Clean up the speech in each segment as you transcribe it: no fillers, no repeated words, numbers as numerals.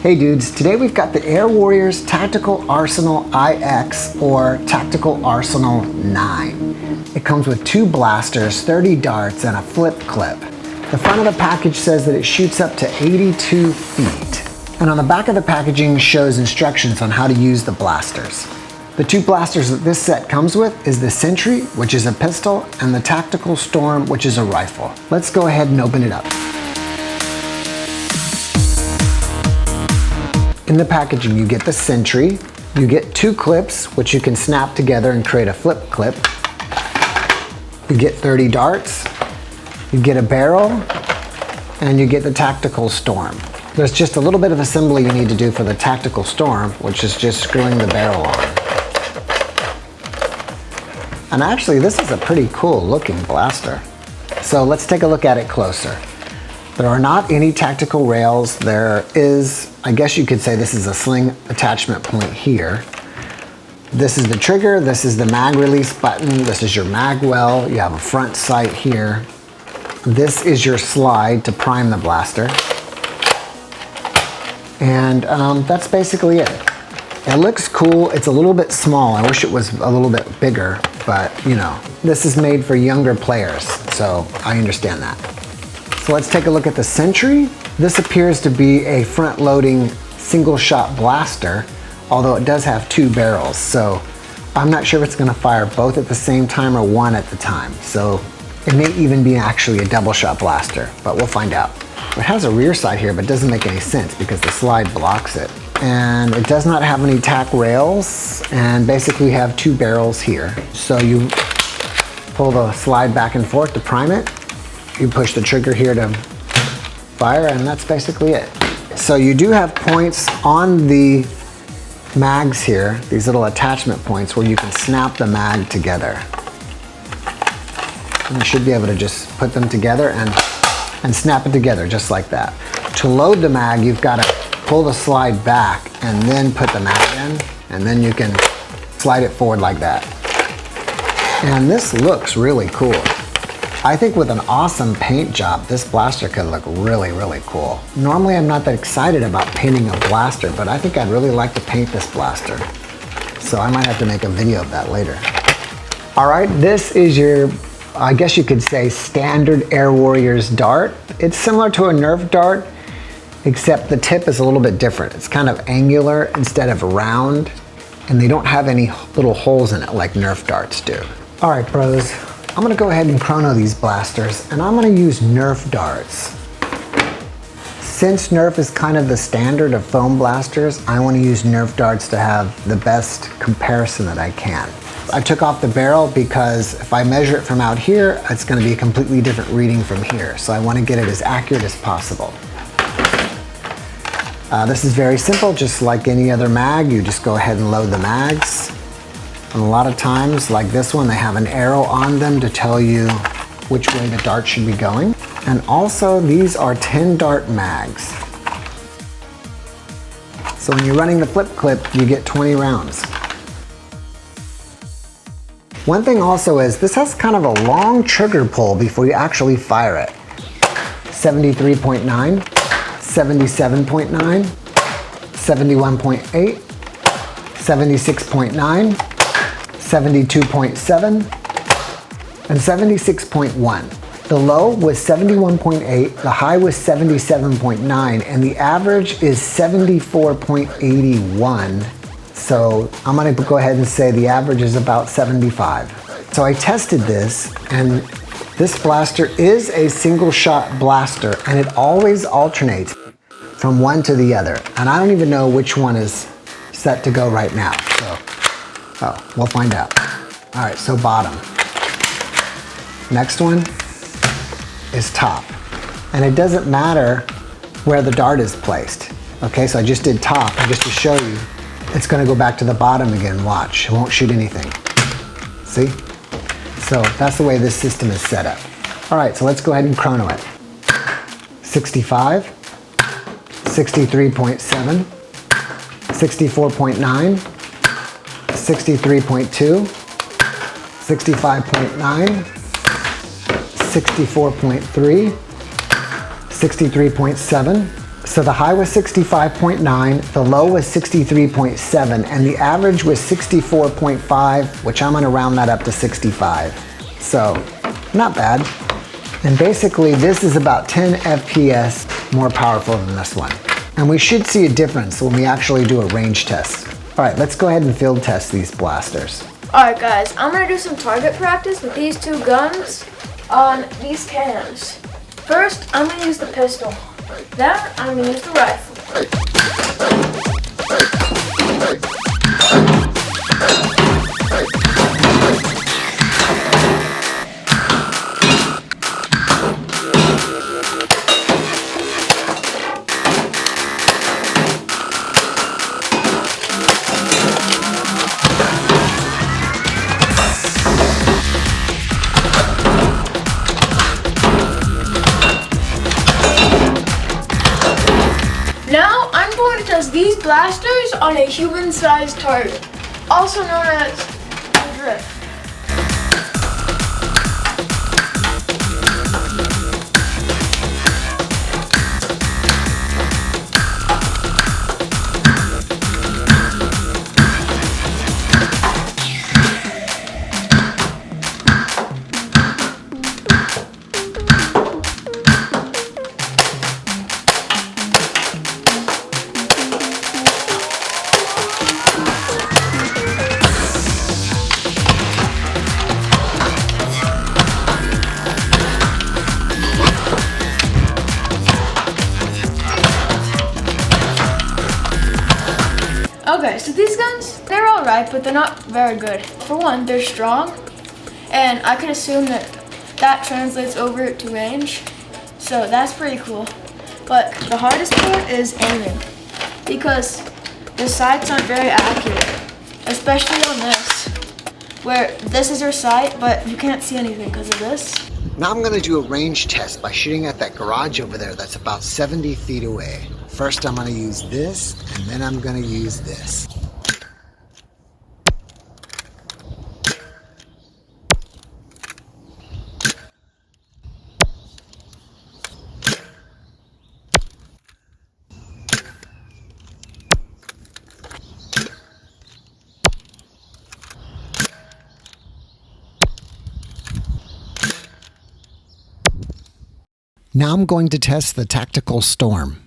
Hey dudes, today we've got the Air Warriors Tactical Arsenal IX or Tactical Arsenal 9. It comes with 2 blasters, 30 darts, and a flip clip. The front of the package says that it shoots up to 82 feet. And on the back of the packaging shows instructions on how to use the blasters. The 2 blasters that this set comes with is the Sentry, which is a pistol, and the Tactical Storm, which is a rifle. Let's go ahead and open it up. In the packaging, you get the Sentry, you get 2 clips, which you can snap together and create a flip clip. You get 30 darts, you get a barrel, and you get the Tactical Storm. There's just a little bit of assembly you need to do for the Tactical Storm, which is just screwing the barrel on. And actually, this is a pretty cool looking blaster. So let's take a look at it closer. There are not any tactical rails. There is, I guess you could say this is a sling attachment point here. This is the trigger, this is the mag release button, this is your mag well, you have a front sight here. This is your slide to prime the blaster. And that's basically it. It looks cool, it's a little bit small. I wish it was a little bit bigger, but you know, this is made for younger players, so I understand that. So let's take a look at the Sentry. This appears to be a front-loading single-shot blaster, although it does have 2 barrels. So I'm not sure if it's gonna fire both at the same time or one at the time. So it may even be actually a double-shot blaster, but we'll find out. It has a rear sight here, but it doesn't make any sense because the slide blocks it. And it does not have any tack rails, and basically you have 2 barrels here. So you pull the slide back and forth to prime it. You push the trigger here to fire, and that's basically it. So you do have points on the mags here, these little attachment points where you can snap the mag together. And you should be able to just put them together and snap it together just like that. To load the mag, you've got to pull the slide back and then put the mag in, and then you can slide it forward like that. And this looks really cool. I think with an awesome paint job, this blaster could look really, really cool. Normally I'm not that excited about painting a blaster, but I think I'd really like to paint this blaster. So I might have to make a video of that later. All right, this is your, I guess you could say, standard Air Warriors dart. It's similar to a nerf dart, except the tip is a little bit different. It's kind of angular instead of round, and they don't have any little holes in it like nerf darts do. All right, pros. I'm gonna go ahead and chrono these blasters, and I'm gonna use nerf darts. Since nerf is kind of the standard of foam blasters, I wanna use nerf darts to have the best comparison that I can. I took off the barrel because if I measure it from out here, it's gonna be a completely different reading from here. So I wanna get it as accurate as possible. This is very simple, just like any other mag. You just go ahead and load the mags. And a lot of times, like this one, they have an arrow on them to tell you which way the dart should be going. And also, these are 10 dart mags. So when you're running the flip clip, you get 20 rounds. One thing also is, this has kind of a long trigger pull before you actually fire it. 73.9, 77.9, 71.8, 76.9, 72.7, and 76.1. The low was 71.8, the high was 77.9, and the average is 74.81. So I'm gonna go ahead and say the average is about 75. So I tested this, and this blaster is a single shot blaster, and it always alternates from one to the other. And I don't even know which one is set to go right now. So, we'll find out. All right, so bottom. Next one is top. And it doesn't matter where the dart is placed. Okay, so I just did top, and just to show you, it's gonna go back to the bottom again, watch. It won't shoot anything. See? So that's the way this system is set up. All right, so let's go ahead and chrono it. 65, 63.7, 64.9, 63.2, 65.9, 64.3, 63.7, So the high was 65.9, the low was 63.7, and the average was 64.5, which I'm gonna round that up to 65. So, not bad. And basically this is about 10 FPS more powerful than this one. And we should see a difference when we actually do a range test. All right, let's go ahead and field test these blasters. Alright guys, I'm gonna do some target practice with these two guns on these cams. First, I'm gonna use the pistol. Then, I'm gonna use the rifle. Now I'm going to test these blasters on a human-sized target, also known as a drift. Okay, so these guns, they're alright, but they're not very good. For one, they're strong, and I can assume that that translates over to range, so that's pretty cool. But the hardest part is aiming, because the sights aren't very accurate, especially on this, where this is your sight, but you can't see anything because of this. Now I'm gonna do a range test by shooting at that garage over there that's about 70 feet away. First I'm gonna use this, and then I'm gonna use this. Now I'm going to test the Tactical Storm.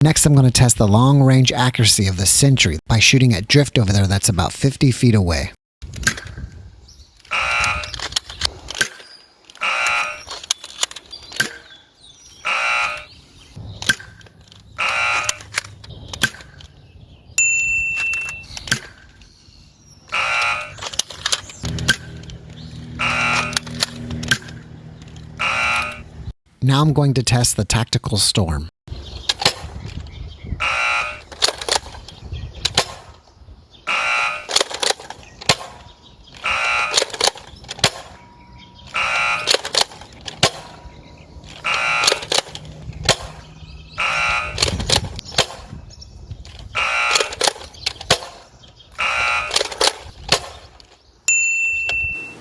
Next, I'm going to test the long-range accuracy of the sentry by shooting at drift over there that's about 50 feet away. Now I'm going to test the Tactical Storm.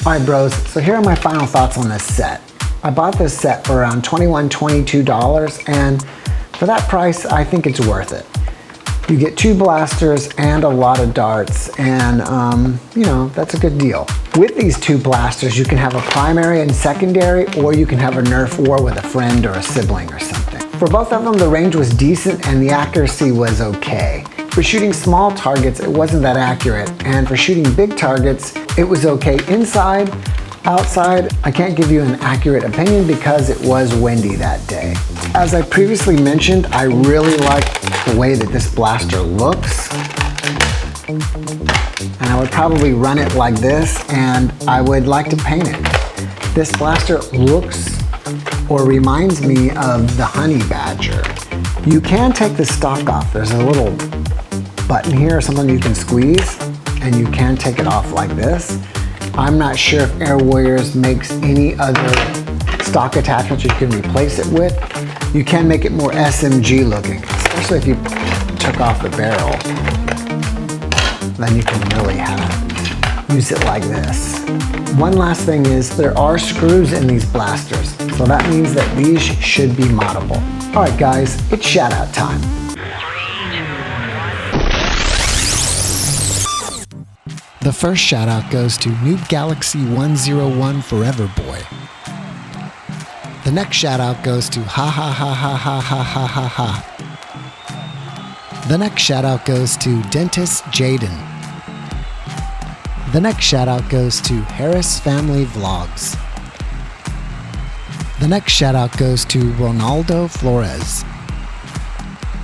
Alright bros, so here are my final thoughts on this set. I bought this set for around $21, $22, and for that price, I think it's worth it. You get 2 blasters and a lot of darts, and you know, that's a good deal. With these 2 blasters, you can have a primary and secondary, or you can have a nerf war with a friend or a sibling or something. For both of them, the range was decent and the accuracy was okay. For shooting small targets, it wasn't that accurate, and for shooting big targets, it was okay inside. Outside, I can't give you an accurate opinion because it was windy that day. As I previously mentioned, I really like the way that this blaster looks. And I would probably run it like this, and I would like to paint it. This blaster looks or reminds me of the Honeybadger. You can take the stock off. There's a little button here or something you can squeeze, and you can take it off like this. I'm not sure if Air Warriors makes any other stock attachments you can replace it with, you can make it more SMG looking, especially if you took off the barrel. Then you can really use it like this. One last thing is there are screws in these blasters, so that means that these should be moddable. All right guys, it's shout out time. The first shout out goes to Noob Galaxy 101 Forever Boy. The next shout out goes to ha ha ha ha ha ha ha ha ha. The next shout out goes to Dentist Jaden. The next shout out goes to Harris Family Vlogs. The next shout out goes to Ronaldo Flores.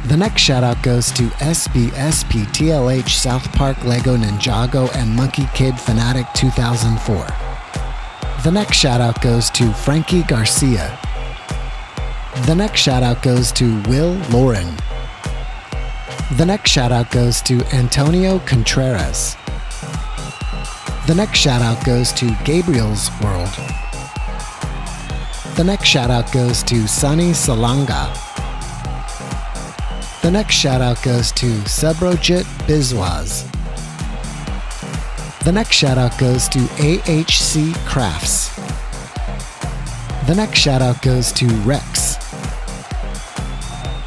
The next shout out goes to SBSPTLH South Park Lego Ninjago and Monkey Kid Fanatic 2004. The next shout out goes to Frankie Garcia. The next shout out goes to Will Lauren. The next shout out goes to Antonio Contreras. The next shout out goes to Gabriel's World. The next shout out goes to Sunny Salanga. The next shout out goes to Subrojit Bizwaz. The next shout out goes to AHC Crafts. The next shout out goes to Rex.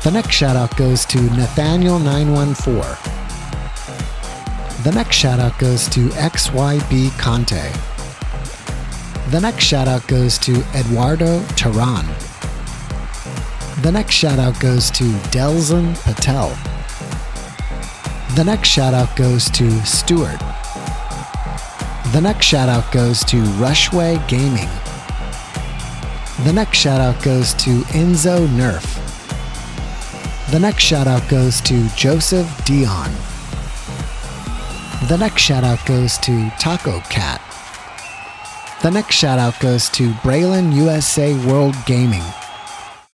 The next shout out goes to Nathaniel914. The next shout out goes to XYB Conte. The next shout out goes to Eduardo Tehran. The next shout out goes to Delzin Patel. The next shout out goes to Stuart. The next shout out goes to Rushway Gaming. The next shout out goes to Enzo Nerf. The next shout out goes to Joseph Dion. The next shout out goes to Taco Cat. The next shout out goes to Braylon USA World Gaming.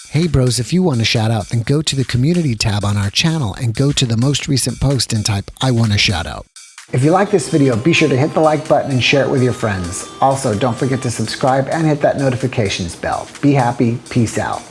Hey bros, if you want a shout out, then go to the community tab on our channel and go to the most recent post and type I want a shout out. If you like this video, be sure to hit the like button and share it with your friends. Also, don't forget to subscribe and hit that notifications bell. Be happy, peace out.